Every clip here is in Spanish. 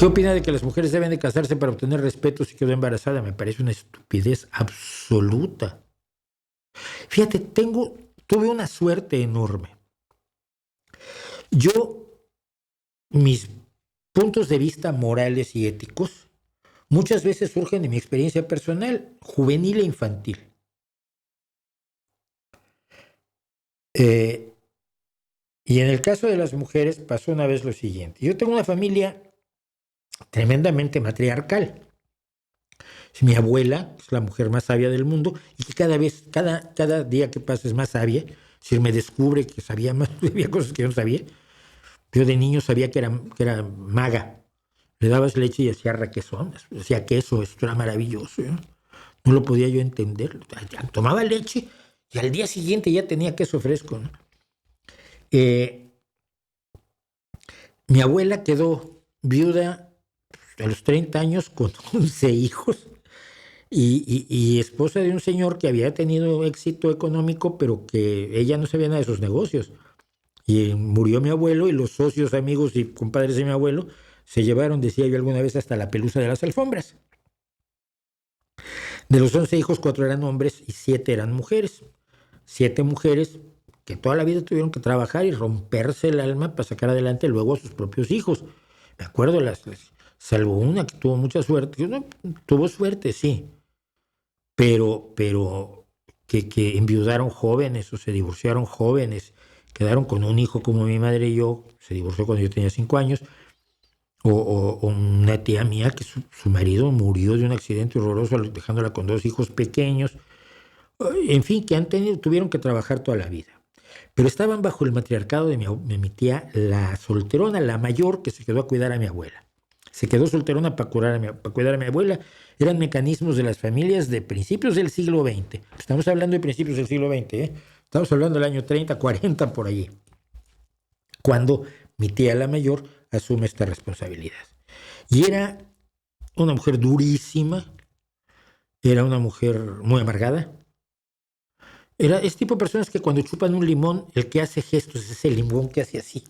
¿Qué opina de que las mujeres deben de casarse para obtener respeto si quedó embarazada? Me parece una estupidez absoluta. Fíjate, tuve una suerte enorme. Mis puntos de vista morales y éticos muchas veces surgen de mi experiencia personal, juvenil e infantil. Y en el caso de las mujeres pasó una vez lo siguiente. Yo tengo una familia tremendamente matriarcal. Mi abuela es la mujer más sabia del mundo y que cada día que pasa es más sabia. Si me descubre que sabía más, había cosas que yo no sabía. Yo de niño sabía que era maga. Le dabas leche y hacía requesón, hacía queso, esto era maravilloso. No lo podía yo entender. Tomaba leche y al día siguiente ya tenía queso fresco, ¿no? Mi abuela quedó viuda a los 30 años con 11 hijos y esposa de un señor que había tenido éxito económico, pero que ella no sabía nada de sus negocios. Y murió mi abuelo y los socios, amigos y compadres de mi abuelo se llevaron, decía yo alguna vez, hasta la pelusa de las alfombras. De los 11 hijos, 4 eran hombres y 7 eran mujeres. 7 mujeres que toda la vida tuvieron que trabajar y romperse el alma para sacar adelante luego a sus propios hijos. Me acuerdo, salvo una que tuvo mucha suerte. No, tuvo suerte, sí, pero que enviudaron jóvenes o se divorciaron jóvenes, quedaron con un hijo como mi madre y yo, se divorció cuando yo tenía 5 años, o una tía mía que su marido murió de un accidente horroroso dejándola con 2 hijos pequeños, en fin, que tuvieron que trabajar toda la vida. Pero estaban bajo el matriarcado de mi tía, la solterona, la mayor, que se quedó a cuidar a mi abuela. Se quedó solterona para cuidar a mi abuela. Eran mecanismos de las familias de principios del siglo XX. Estamos hablando de principios del siglo XX, ¿eh? Estamos hablando del año 30, 40, por allí. Cuando mi tía, la mayor, asume esta responsabilidad. Y era una mujer durísima, era una mujer muy amargada. Era ese tipo de personas que cuando chupan un limón, el que hace gestos es ese limón que hace así.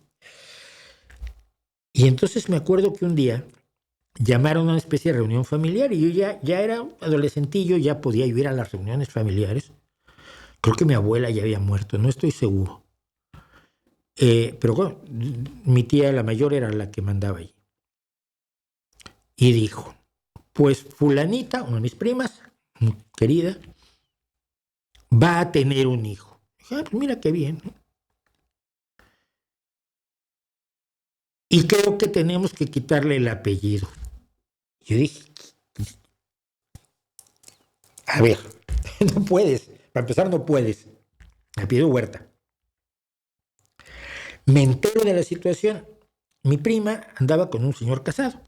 Y entonces me acuerdo que un día llamaron a una especie de reunión familiar y yo ya era adolescentillo, ya podía ir a las reuniones familiares. Creo que mi abuela ya había muerto, no estoy seguro. Pero bueno, mi tía, la mayor, era la que mandaba allí. Y dijo, pues fulanita, una de mis primas, muy querida, va a tener un hijo. Dije, pues mira qué bien, ¿no? Y creo que tenemos que quitarle el apellido. Yo dije, a ver, no puedes. Para empezar, no puedes. Apellido Huerta. Me entero de la situación. Mi prima andaba con un señor casado.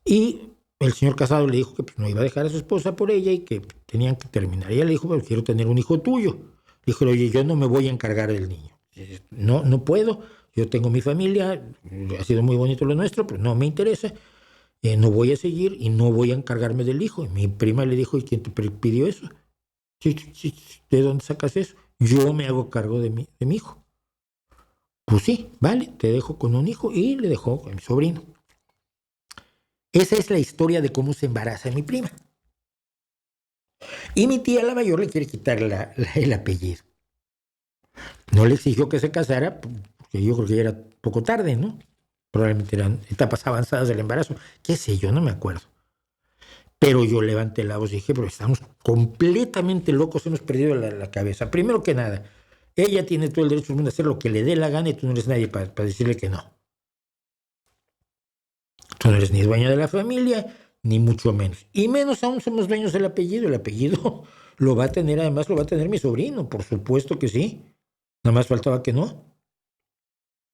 Y el señor casado le dijo que pues, no iba a dejar a su esposa por ella y que tenían que terminar. Y ella le dijo, pero quiero tener un hijo tuyo. Dijo, oye, yo no me voy a encargar del niño. No puedo. Yo tengo mi familia. Ha sido muy bonito lo nuestro, pero no me interesa. No voy a seguir y no voy a encargarme del hijo. Y mi prima le dijo, ¿y quién te pidió eso? ¿De dónde sacas eso? Yo me hago cargo de mi hijo. Pues sí, vale, te dejo con un hijo y le dejó con mi sobrino. Esa es la historia de cómo se embaraza mi prima. Y mi tía, la mayor, le quiere quitar el apellido. No le exigió que se casara, porque yo creo que ya era poco tarde, ¿no? Probablemente eran etapas avanzadas del embarazo. Qué sé yo, no me acuerdo. Pero yo levanté la voz y dije, pero estamos completamente locos, hemos perdido la cabeza. Primero que nada, ella tiene todo el derecho del mundo a hacer lo que le dé la gana y tú no eres nadie para decirle que no. Tú no eres ni dueña de la familia, ni mucho menos. Y menos aún somos dueños del apellido. El apellido además lo va a tener mi sobrino, por supuesto que sí. Nada más faltaba que no.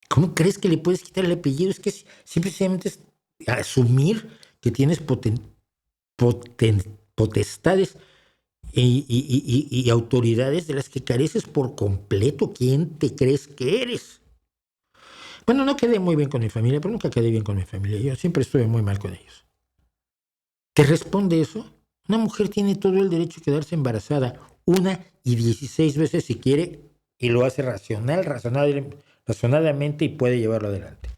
¿Cómo crees que le puedes quitar el apellido? Es que simplemente es asumir que tienes potestades y autoridades de las que careces por completo. ¿Quién te crees que eres? Bueno, no quedé muy bien con mi familia, pero nunca quedé bien con mi familia. Yo siempre estuve muy mal con ellos. ¿Te responde eso? Una mujer tiene todo el derecho a quedarse embarazada 1 y 16 veces si quiere y lo hace razonadamente y puede llevarlo adelante.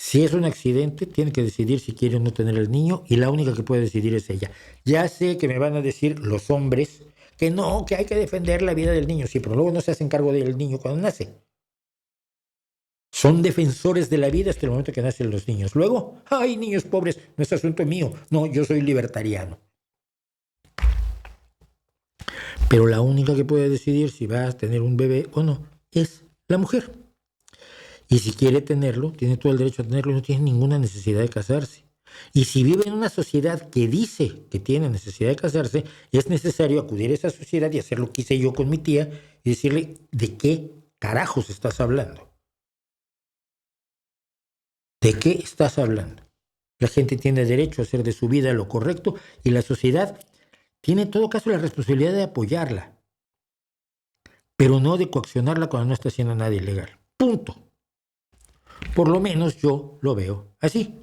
Si es un accidente, tiene que decidir si quiere o no tener el niño y la única que puede decidir es ella. Ya sé que me van a decir los hombres que no, que hay que defender la vida del niño. Sí, pero luego no se hacen cargo del niño cuando nace. Son defensores de la vida hasta el momento que nacen los niños. Luego, ay, niños pobres, no es asunto mío. No, yo soy libertariano. Pero la única que puede decidir si va a tener un bebé o no es la mujer. Y si quiere tenerlo, tiene todo el derecho a tenerlo y no tiene ninguna necesidad de casarse. Y si vive en una sociedad que dice que tiene necesidad de casarse, es necesario acudir a esa sociedad y hacer lo que hice yo con mi tía y decirle, ¿de qué carajos estás hablando? ¿De qué estás hablando? La gente tiene derecho a hacer de su vida lo correcto y la sociedad tiene en todo caso la responsabilidad de apoyarla, pero no de coaccionarla cuando no está haciendo nada ilegal. Punto. Por lo menos yo lo veo así.